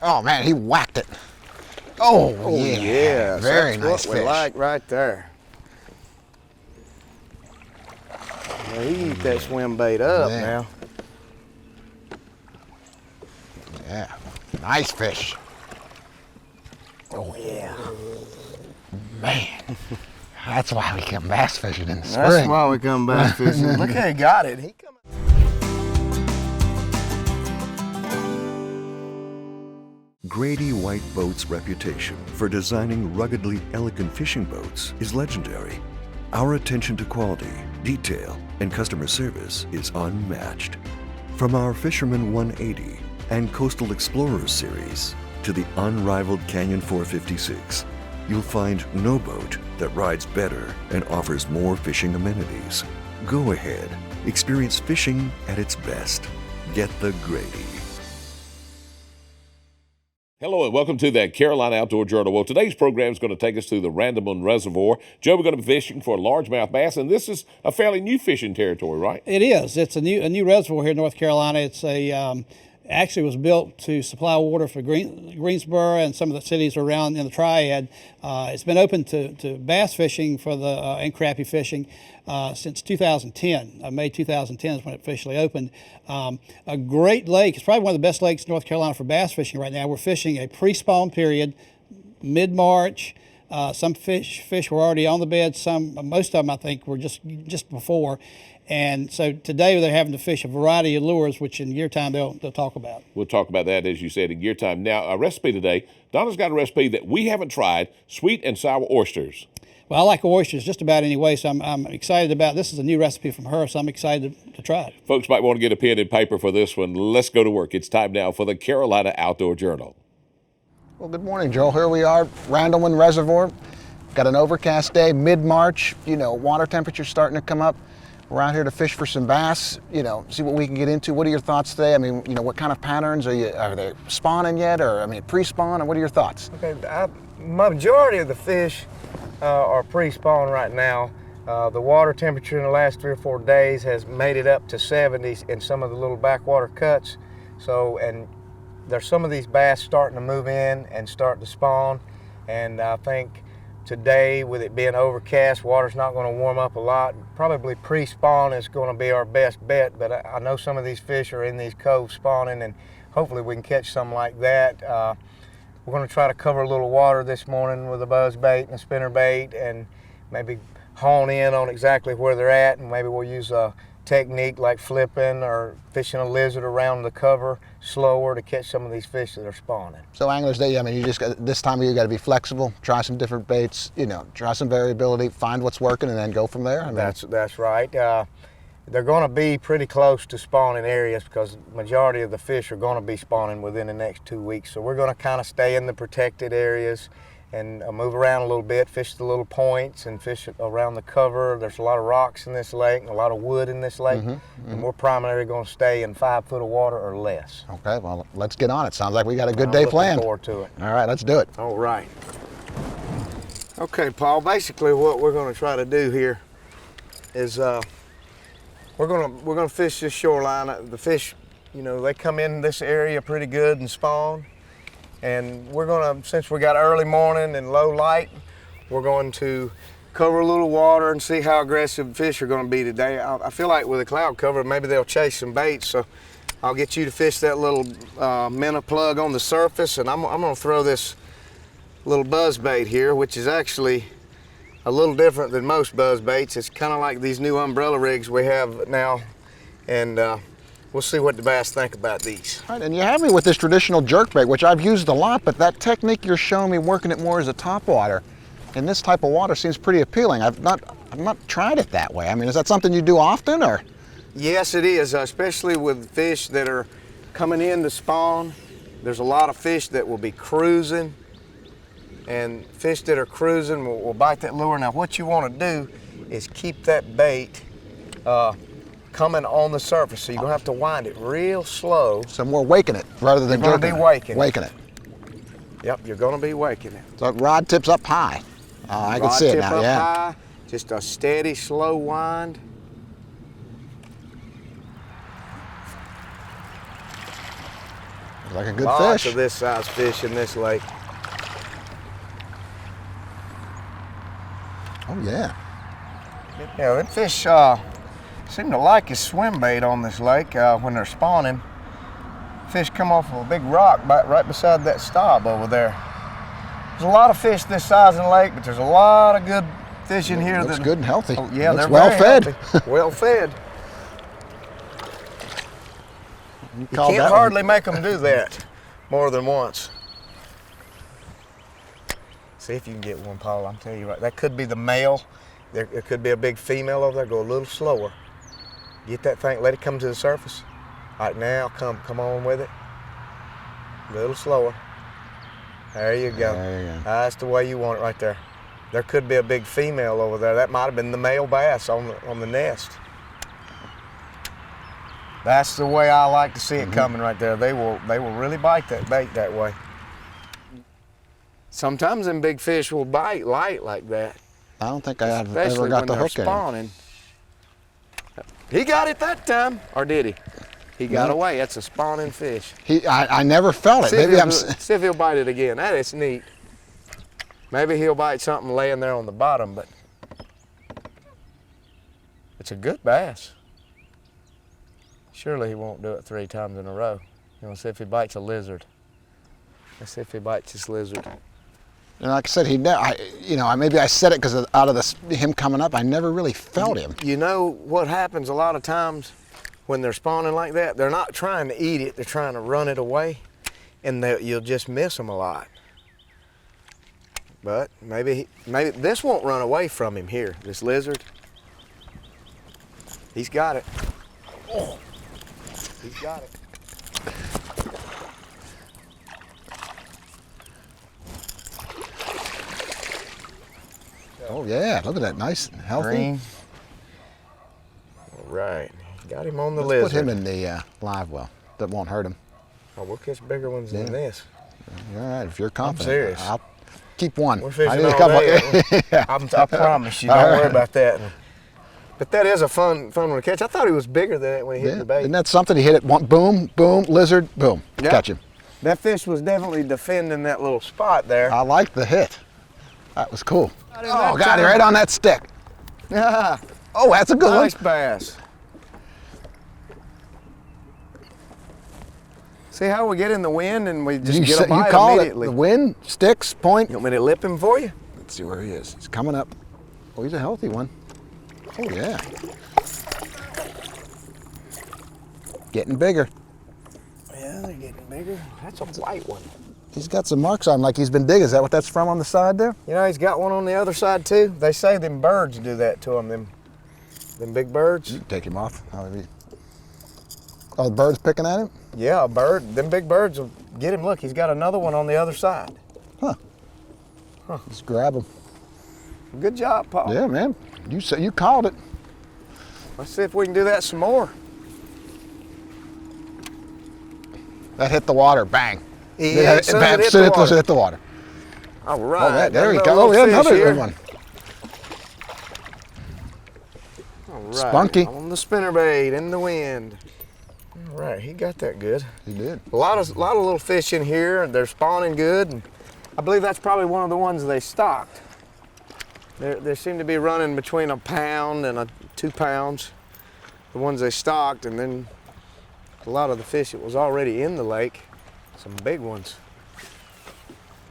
Oh man, he whacked it. Oh, yeah. Very That's nice what fish. we like right there. Now he eat that swim bait up now. Yeah, nice fish. Oh yeah. Man, that's why we come bass fishing in the spring. That's why we come bass fishing. Look how he got it. He come. Grady White Boats' reputation for designing ruggedly elegant fishing boats is legendary. Our attention to quality, detail, and customer service is unmatched. From our Fisherman 180 and Coastal Explorers series to the unrivaled Canyon 456, you'll find no boat that rides better and offers more fishing amenities. Go ahead, experience fishing at its best. Get the Grady. Hello and welcome to the Carolina Outdoor Journal. Well, today's program is going to take us through the Randleman Reservoir. Joe, we're going to be fishing for largemouth bass, and this is a fairly new fishing territory, right? It is. It's a new reservoir here in North Carolina. It's actually was built to supply water for Greensboro and some of the cities around in the Triad. It's been open to bass fishing for and crappie fishing since 2010. May 2010 is when it officially opened. A great lake. It's probably one of the best lakes in North Carolina for bass fishing right now. We're fishing a pre-spawn period, mid-March. Some fish were already on the bed. Most of them, I think, were just before. And so today they're having to fish a variety of lures, which in year time they'll talk about. We'll talk about that, as you said, in year time. Now, a recipe today. Donna's got a recipe that we haven't tried, sweet and sour oysters. Well, I like oysters just about any way, so I'm excited about this. Is a new recipe from her, so I'm excited to try it. Folks might want to get a pen and paper for this one. Let's go to work. It's time now for the Carolina Outdoor Journal. Well, good morning, Joel. Here we are, Randleman Reservoir. Got an overcast day, mid-March. Water temperature's starting to come up. We're out here to fish for some bass, see what we can get into. What are your thoughts today? I mean, what kind of patterns are they spawning yet, or pre-spawn, or what are your thoughts? Okay, majority of the fish are pre-spawn right now. The water temperature in the last 3 or 4 days has made it up to 70s in some of the little backwater cuts. And there's some of these bass starting to move in and start to spawn. And I think today, with it being overcast, water's not going to warm up a lot. Probably pre-spawn is going to be our best bet, but I know some of these fish are in these coves spawning, and hopefully we can catch some like that. We're going to try to cover a little water this morning with a buzz bait and a spinner bait, and maybe hone in on exactly where they're at, and maybe we'll use a technique like flipping or fishing a lizard around the cover slower to catch some of these fish that are spawning. So anglers, you just got, this time of year you got to be flexible, try some different baits, try some variability, find what's working, and then go from there. That's right. They're going to be pretty close to spawning areas because the majority of the fish are going to be spawning within the next 2 weeks. So we're going to kind of stay in the protected areas and move around a little bit, fish the little points and fish around the cover. There's a lot of rocks in this lake and a lot of wood in this lake, and we're primarily going to stay in 5 foot of water or less. Okay, well, let's get on it. Sounds like we got a good day planned. Looking forward to it. All right, let's do it. All right. Okay, Paul, basically what we're going to try to do here is we're going to fish this shoreline. The fish, they come in this area pretty good and spawn. And we're going to, since we got early morning and low light, we're going to cover a little water and see how aggressive fish are going to be today. I feel like with a cloud cover, maybe they'll chase some baits. So I'll get you to fish that little minnow plug on the surface, and I'm going to throw this little buzz bait here, which is actually a little different than most buzz baits. It's kind of like these new umbrella rigs we have now, and we'll see what the bass think about these. All right, and you have me with this traditional jerkbait, which I've used a lot, but that technique you're showing me working it more as a topwater in this type of water seems pretty appealing. I've not tried it that way. Is that something you do often, or? Yes, it is, especially with fish that are coming in to spawn. There's a lot of fish that will be cruising, and fish that are cruising will bite that lure. Now, what you want to do is keep that bait coming on the surface, so you're going to have to wind it real slow. So more waking it rather than jerking it. You're going to be waking it. Yep, you're going to be waking it. So rod tips up high. I can see it now, rod tip up high, just a steady, slow wind. Like a good Lots fish. of this size fish in this lake. Oh yeah. Yeah, that fish seem to like his swim bait on this lake when they're spawning. Fish come off of a big rock right beside that stop over there. There's a lot of fish this size in the lake, but there's a lot of good fish in here. Looks good and healthy. Oh, yeah, looks they're well very fed. healthy. Well fed. You called can't that one. hardly make them do that more than once. See if you can get one, Paul. I'm telling you right. That could be the male. There could be a big female over there. Go a little slower. Get that thing. Let it come to the surface. All right, now come on with it. A little slower. There you go. There you go. That's the way you want it right there. There could be a big female over there. That might have been the male bass on the nest. That's the way I like to see it coming right there. They will really bite that bait that way. Sometimes them big fish will bite light like that. I don't think I've Especially ever got when the they're hook in. spawning. He got it that time, or did he? He got No. away. That's a spawning fish. I never felt it. See if he'll bite it again. That is neat. Maybe he'll bite something laying there on the bottom, but it's a good bass. Surely he won't do it 3 times in a row. You want to see if he bites a lizard. Let's see if he bites this lizard. And like I said, maybe I said it because out of him coming up, I never really felt him. You know what happens a lot of times when they're spawning like that? They're not trying to eat it, they're trying to run it away, and you'll just miss them a lot. But maybe this won't run away from him here, this lizard. He's got it. Oh, he's got it. Oh yeah, look at that, nice and healthy. Green. All right, got him on the Let's lizard. put him in the live well. That won't hurt him. Oh, we'll catch bigger ones than this. All right, if you're confident. serious. I'll keep one. We're I fishing need a all couple. day. Yeah. I promise you, All don't right. worry about that. But that is a fun one to catch. I thought he was bigger than that when he hit the bait. Isn't that something? He hit it, one, boom, boom, lizard, boom, Yeah. catch him. That fish was definitely defending that little spot there. I like the hit. That was cool. Got him Oh, that got it time. right on that stick. Yeah, Oh, that's a good nice one. bass. See how we get in the wind and we just get a bite called immediately. it. The wind, sticks, point. You want me to lip him for you? Let's see where he is. He's coming up. Oh, he's a healthy one. Oh, yeah. Getting bigger. Yeah, they're getting bigger. That's a white one. He's got some marks on him like he's been digging. Is that what that's from on the side there? You know, he's got one on the other side too. They say them birds do that to him, them big birds. You can take him off. Oh, the bird's picking at him? Yeah, a bird. Them big birds will get him. Look, he's got another one on the other side. Just grab him. Good job, Paul. Yeah, man. You called it. Let's see if we can do that some more. That hit the water. Bang. Yeah, It son, it hit soon the as water. it hit the water. All right. There he got goes. Oh, yeah, fish another here. good one. All right. Spunky. On the spinnerbait in the wind. All right, he got that good. He did. A lot of little fish in here. They're spawning good. And I believe that's probably one of the ones they stocked. They seem to be running between a pound and 2 pounds. The ones they stocked, and then a lot of the fish that was already in the lake. Some big ones.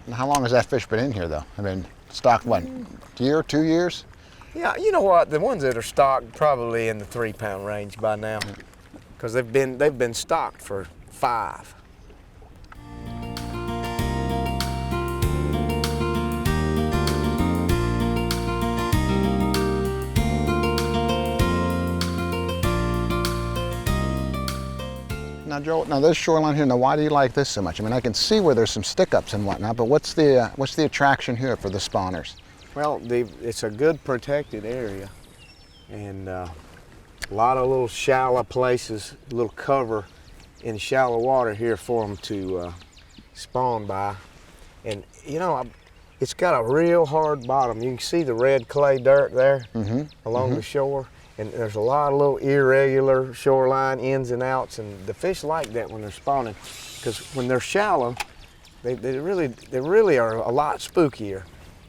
And how long has that fish been in here, though? I mean, stocked what? Year, 2 years? Yeah, you know what? The ones that are stocked probably in the 3 pound range by now, because they've been stocked for 5. Now, Joel, this shoreline here, now why do you like this so much? I mean, I can see where there's some stick-ups and whatnot, but what's the attraction here for the spawners? Well, it's a good protected area, and a lot of little shallow places, a little cover in shallow water here for them to spawn by. And you know, it's got a real hard bottom. You can see the red clay dirt there along the shore, And there's a lot of little irregular shoreline ins and outs, and the fish like that when they're spawning, because when they're shallow, they really are a lot spookier.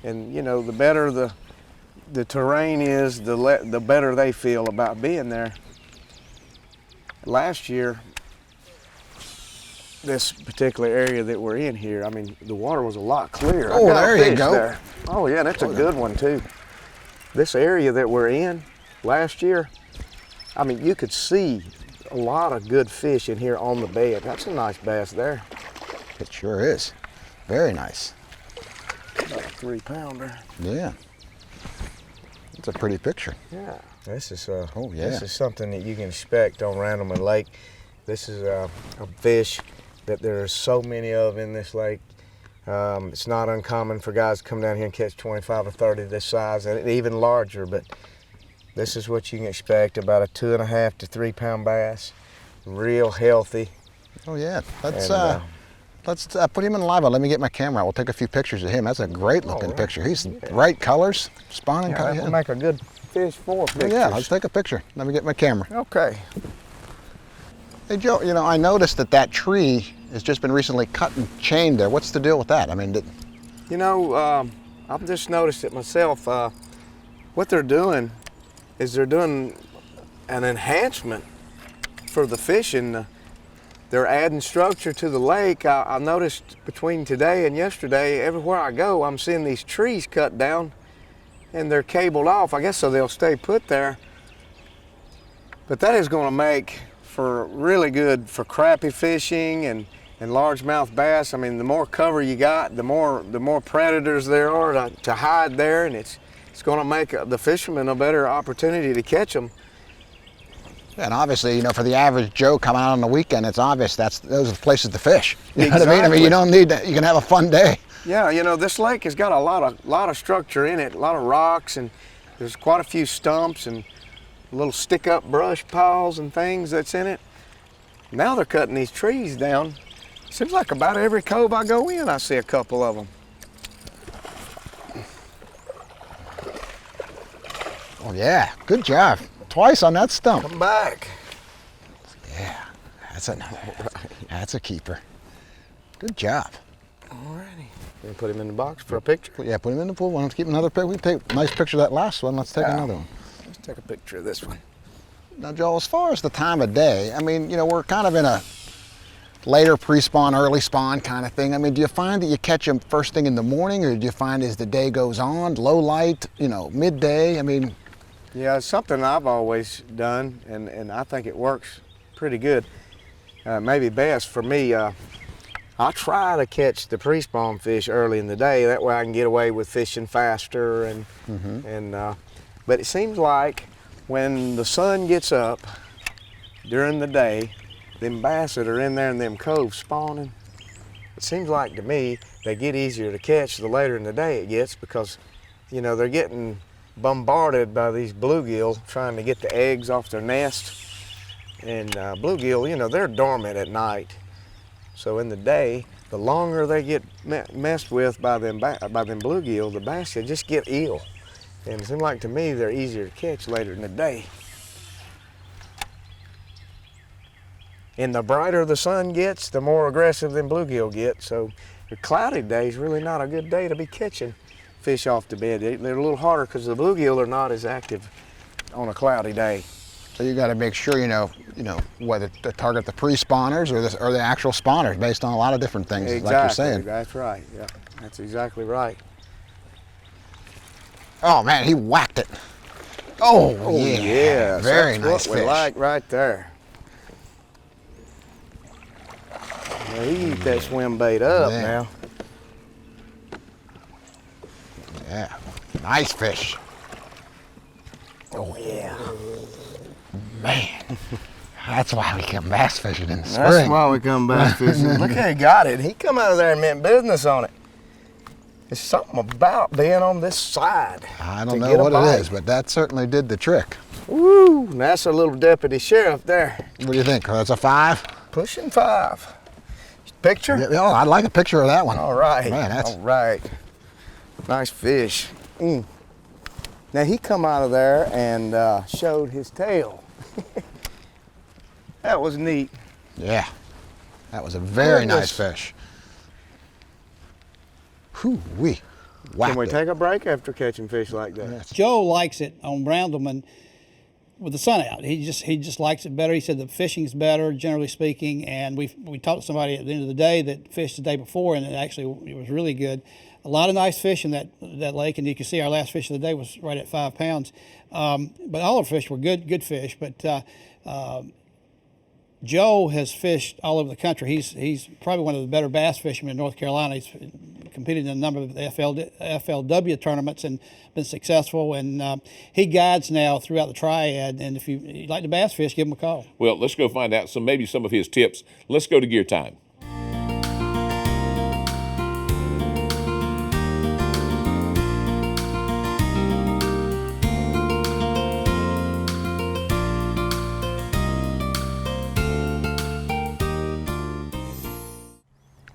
And you know, the better the terrain is, the better they feel about being there. Last year, this particular area that we're in here, I mean, the water was a lot clearer. Oh, there you go. There. Oh yeah, that's a good one too. This area that we're in last year, I mean, you could see a lot of good fish in here on the bed. That's a nice bass there. It sure is. Very nice. About a 3-pounder. Yeah. It's a pretty picture. Yeah. This is oh yeah. This is something that you can expect on Randleman Lake. This is a fish that there are so many of in this lake. It's not uncommon for guys to come down here and catch 25 or 30 this size, and even larger, but this is what you can expect, about a 2.5 to 3 pound bass. Real healthy. Oh yeah. Let's put him in live. Let me get my camera out. We'll take a few pictures of him. That's a great looking right. picture. He's right colors, spawning Yeah, color. that would make a good fish for pictures. Yeah, let's take a picture. Let me get my camera. Okay. Hey Joe, you know, I noticed that tree has just been recently cut and chained there. What's the deal with that? I mean, You know, I've just noticed it myself. What they're doing is they're doing an enhancement for the fishing. They're adding structure to the lake. I noticed between today and yesterday, everywhere I go, I'm seeing these trees cut down and they're cabled off, I guess so they'll stay put there. But that is going to make for really good for crappie fishing and largemouth bass. I mean, the more cover you got, the more predators there are to hide there, and it's going to make the fishermen a better opportunity to catch them. and obviously, you know, for the average Joe coming out on the weekend, it's obvious those are the places to fish. You know what I mean? I mean, you don't need that. You can have a fun day. Yeah, you know, this lake has got a lot of structure in it, a lot of rocks, and there's quite a few stumps and little stick-up brush piles and things that's in it. Now they're cutting these trees down. Seems like about every cove I go in, I see a couple of them. Oh yeah, good job. Twice on that stump. Come back. Yeah, that's a keeper. Good job. Alrighty. You gonna put him in the box for a picture? Yeah, put him in the pool. Let's keep another picture. We take a nice picture of that last one. Let's take another one. Let's take a picture of this one. Now, Joel, as far as the time of day, I mean, you know, we're kind of in a later pre-spawn, early spawn kind of thing. I mean, do you find that you catch them first thing in the morning, or do you find as the day goes on, low light, you know, midday? I mean, yeah, it's something I've always done, and I think it works pretty good. Maybe best for me. I try to catch the pre-spawn fish early in the day. That way I can get away with fishing faster. But it seems like when the sun gets up during the day, them bass that are in there in them coves spawning, it seems like to me they get easier to catch the later in the day it gets, because, you know, they're getting bombarded by these bluegill trying to get the eggs off their nest. And bluegill, you know, they're dormant at night. So in the day, the longer they get messed with by them bluegill, the bass can just get ill. And it seems like to me they're easier to catch later in the day. And the brighter the sun gets, the more aggressive them bluegill get. So a cloudy day is really not a good day to be catching fish off the bed. They're a little harder because the bluegill are not as active on a cloudy day. so you got to make sure you know whether to target the pre-spawners or the actual spawners based on a lot of different things, Exactly. like you're saying. That's right. Yeah, that's exactly right. Oh man, he whacked it. Oh, yeah, yeah. very That's nice what we fish. like right there. Now he eat that swim bait up Man. now. Yeah, nice fish. Oh yeah. Man, that's why we come bass fishing in the spring. That's why we come bass fishing. Look how he got it. He come out of there and meant business on it. There's something about being on this side. I don't to know get a what bite. it is, but that certainly did the trick. Woo! That's a little deputy sheriff there. What do you think? That's a 5? Pushing 5. Picture? Yeah, oh, I'd like a picture of that one. All right. Man, that's all right. Nice fish. Now he come out of there and showed his tail. That was neat. Yeah, that was a very Goodness. nice fish. Whew-wee. Can we take a break after catching fish like that? Yes. Joe likes it on Randleman with the sun out. He just likes it better. He said the fishing's better, generally speaking. And we talked to somebody at the end of the day that fished the day before, and it was really good. A lot of nice fish in that lake, and you can see our last fish of the day was right at 5 pounds. But all our fish were good fish. But Joe has fished all over the country. He's probably one of the better bass fishermen in North Carolina. He's competed in a number of FLW tournaments and been successful. And he guides now throughout the Triad. And if you like to bass fish, give him a call. Well, let's go find out maybe some of his tips. Let's go to Gear Time.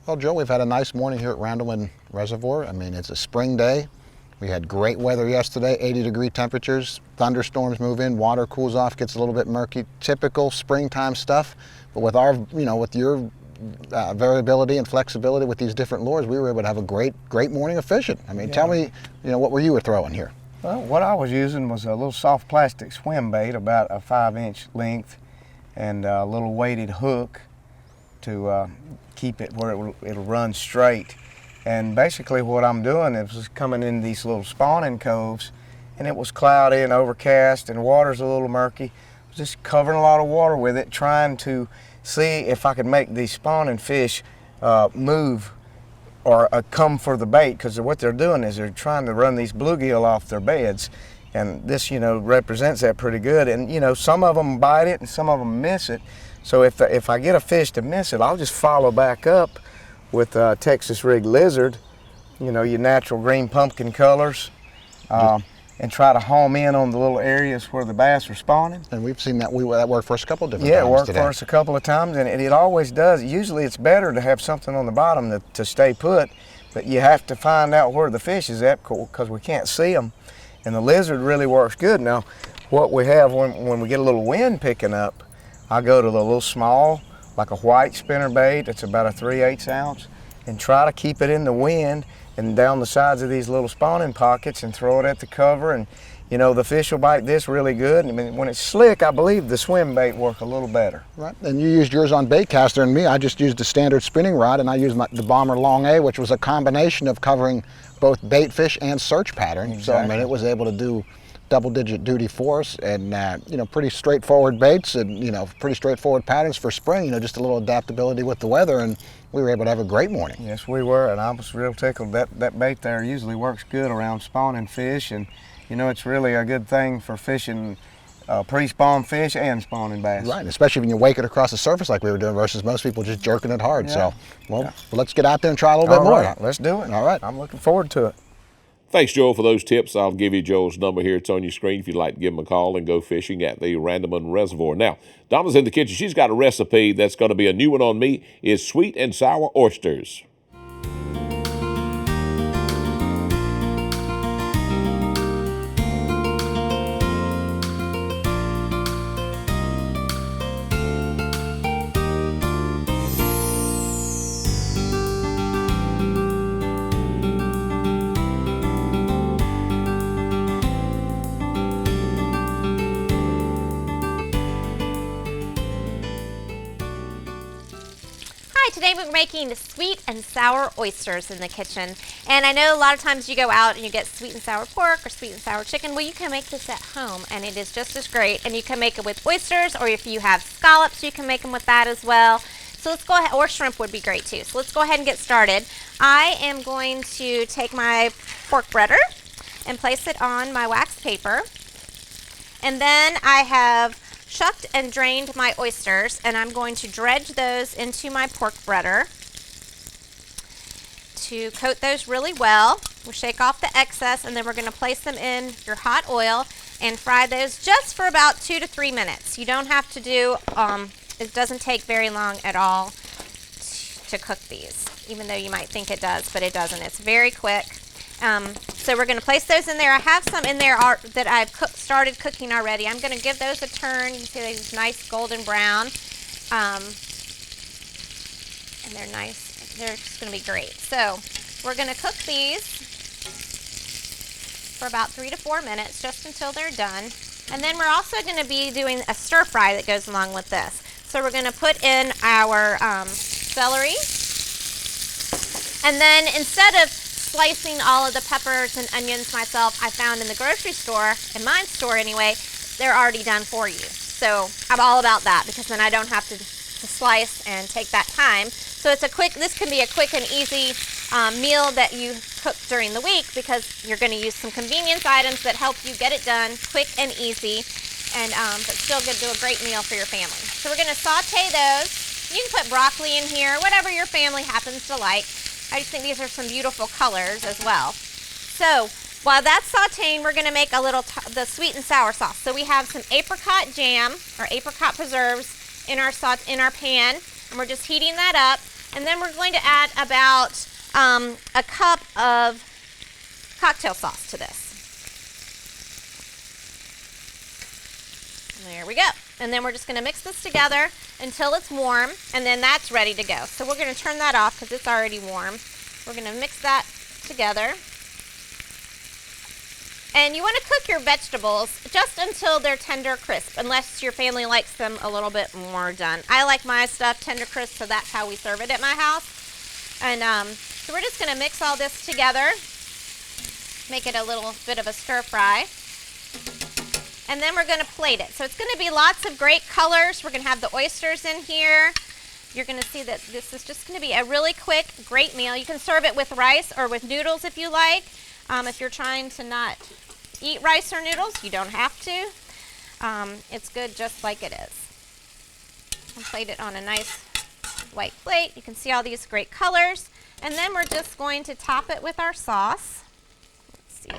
Well, Joe, we've had a nice morning here at Randleman Reservoir. I mean, it's a spring day. We had great weather yesterday, 80-degree temperatures. Thunderstorms move in, water cools off, gets a little bit murky. Typical springtime stuff. But with our, with your variability and flexibility with these different lures, we were able to have a great morning of fishing. I mean, tell me, what were you throwing here? Well, what I was using was a little soft plastic swim bait, about a 5-inch length, and a little weighted hook to keep it where it'll run straight. And basically what I'm doing is coming in these little spawning coves, and it was cloudy and overcast and water's a little murky. I was just covering a lot of water with it, trying to see if I could make these spawning fish move or come for the bait, because what they're doing is they're trying to run these bluegill off their beds. And this, represents that pretty good. And, some of them bite it and some of them miss it. So if I get a fish to miss it, I'll just follow back up with Texas rig lizard, your natural green pumpkin colors, and try to home in on the little areas where the bass are spawning. And we've seen that that worked for us a couple of different times. times. Yeah, it worked today. for us a couple of times, and it always does. Usually it's better to have something on the bottom to stay put, but you have to find out where the fish is at because we can't see them. And the lizard really works good. Now, what we have when we get a little wind picking up, I go to the little small, like a white spinner bait that's about a 3/8 ounce, and try to keep it in the wind and down the sides of these little spawning pockets and throw it at the cover. And the fish will bite this really good. I mean, when it's slick, I believe the swim bait work a little better. Right, and you used yours on baitcaster, and me, I just used a standard spinning rod, and I used the Bomber Long A, which was a combination of covering both bait fish and search pattern. Exactly. So I mean, it was able to do double-digit duty for us, and pretty straightforward baits, and pretty straightforward patterns for spring. Just a little adaptability with the weather, and we were able to have a great morning. Yes, we were, and I was real tickled. That bait there usually works good around spawning fish, and it's really a good thing for fishing pre-spawn fish and spawning bass. Right, especially when you wake it across the surface like we were doing versus most people just jerking it hard. Yeah. So, let's get out there and try a little bit more. Right, let's do it. All right. I'm looking forward to it. Thanks, Joel, for those tips. I'll give you Joel's number here. It's on your screen if you'd like to give him a call and go fishing at the Randleman Reservoir. Now, Donna's in the kitchen. She's got a recipe that's going to be a new one on me. It's sweet and sour oysters. Today we're making sweet and sour oysters in the kitchen. And I know a lot of times you go out and you get sweet and sour pork or sweet and sour chicken. Well, you can make this at home and it is just as great. And you can make it with oysters, or if you have scallops, you can make them with that as well. So let's go ahead, or shrimp would be great too. So let's go ahead and get started. I am going to take my pork breader and place it on my wax paper. And then I have shucked and drained my oysters, and I'm going to dredge those into my pork breader to coat those really well. We'll shake off the excess, and then we're going to place them in your hot oil and fry those just for about 2 to 3 minutes. You don't have to do, it doesn't take very long at all to cook these, even though you might think it does, but it doesn't. It's very quick. So we're going to place those in there. I have some in there that I've started cooking already. I'm going to give those a turn. You can see they're nice golden brown. And they're nice. They're just going to be great. So we're going to cook these for about 3 to 4 minutes, just until they're done. And then we're also going to be doing a stir fry that goes along with this. So we're going to put in our celery. And then instead of slicing all of the peppers and onions myself, I found in the grocery store, in my store anyway, they're already done for you. So I'm all about that, because then I don't have to slice and take that time. So it's this can be a quick and easy meal that you cook during the week, because you're going to use some convenience items that help you get it done quick and easy, and but still good, do a great meal for your family. So we're going to saute those. You can put broccoli in here, whatever your family happens to like. I just think these are some beautiful colors as well. So while that's sauteing, we're going to make the sweet and sour sauce. So we have some apricot jam or apricot preserves in our pan, and we're just heating that up. And then we're going to add about a cup of cocktail sauce to this. There we go. And then we're just going to mix this together until it's warm, and then that's ready to go. So we're going to turn that off because it's already warm. We're going to mix that together. And you want to cook your vegetables just until they're tender crisp, unless your family likes them a little bit more done. I like my stuff tender crisp, so that's how we serve it at my house. And so we're just going to mix all this together, make it a little bit of a stir fry. And then we're going to plate it. So it's going to be lots of great colors. We're going to have the oysters in here. You're going to see that this is just going to be a really quick, great meal. You can serve it with rice or with noodles if you like. If you're trying to not eat rice or noodles, you don't have to. It's good just like it is. I'll plate it on a nice white plate. You can see all these great colors. And then we're just going to top it with our sauce. Let's see.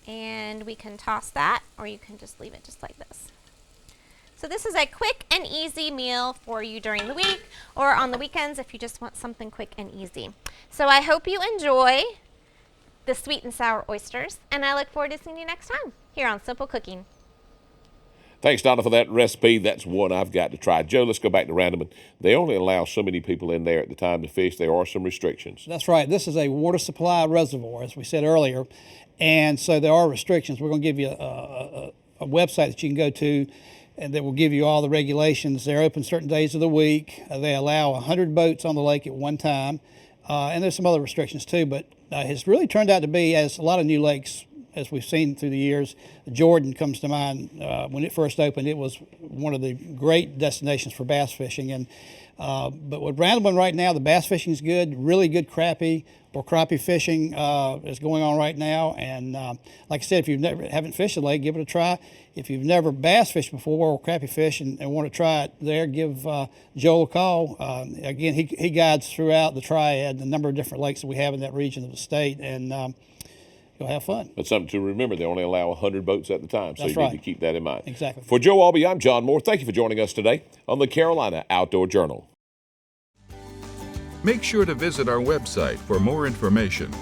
And we can toss that, or you can just leave it just like this. So this is a quick and easy meal for you during the week or on the weekends if you just want something quick and easy. So I hope you enjoy the sweet and sour oysters, and I look forward to seeing you next time here on Simple Cooking. Thanks, Donna, for that recipe. That's one I've got to try. Joe, let's go back to Randleman. They only allow so many people in there at the time to fish. There are some restrictions. That's right. This is a water supply reservoir, as we said earlier, and so there are restrictions. We're going to give you a website that you can go to, and that will give you all the regulations. They're open certain days of the week. They allow 100 boats on the lake at one time, and there's some other restrictions too, but it's really turned out to be, as a lot of new lakes, as we've seen through the years. Jordan comes to mind. When it first opened, it was one of the great destinations for bass fishing. And but with Randleman right now, the bass fishing is good, really good crappie or crappie fishing is going on right now. And like I said, if you haven't fished the lake, give it a try. If you've never bass fished before or crappie fish and want to try it there, give Joel a call. Again, he guides throughout the Triad, the number of different lakes that we have in that region of the state, and you'll have fun. But something to remember, they only allow 100 boats at the time, so That's you right. need to keep that in mind. Exactly. For Joe Albee, I'm John Moore. Thank you for joining us today on the Carolina Outdoor Journal. Make sure to visit our website for more information.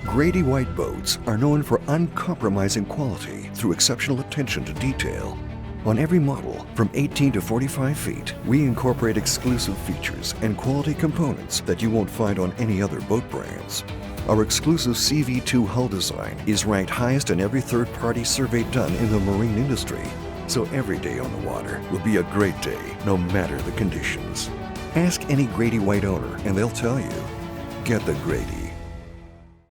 Grady White boats are known for uncompromising quality through exceptional attention to detail. On every model, from 18 to 45 feet, we incorporate exclusive features and quality components that you won't find on any other boat brands. Our exclusive CV2 hull design is ranked highest in every third-party survey done in the marine industry. So every day on the water will be a great day, no matter the conditions. Ask any Grady White owner and they'll tell you, get the Grady.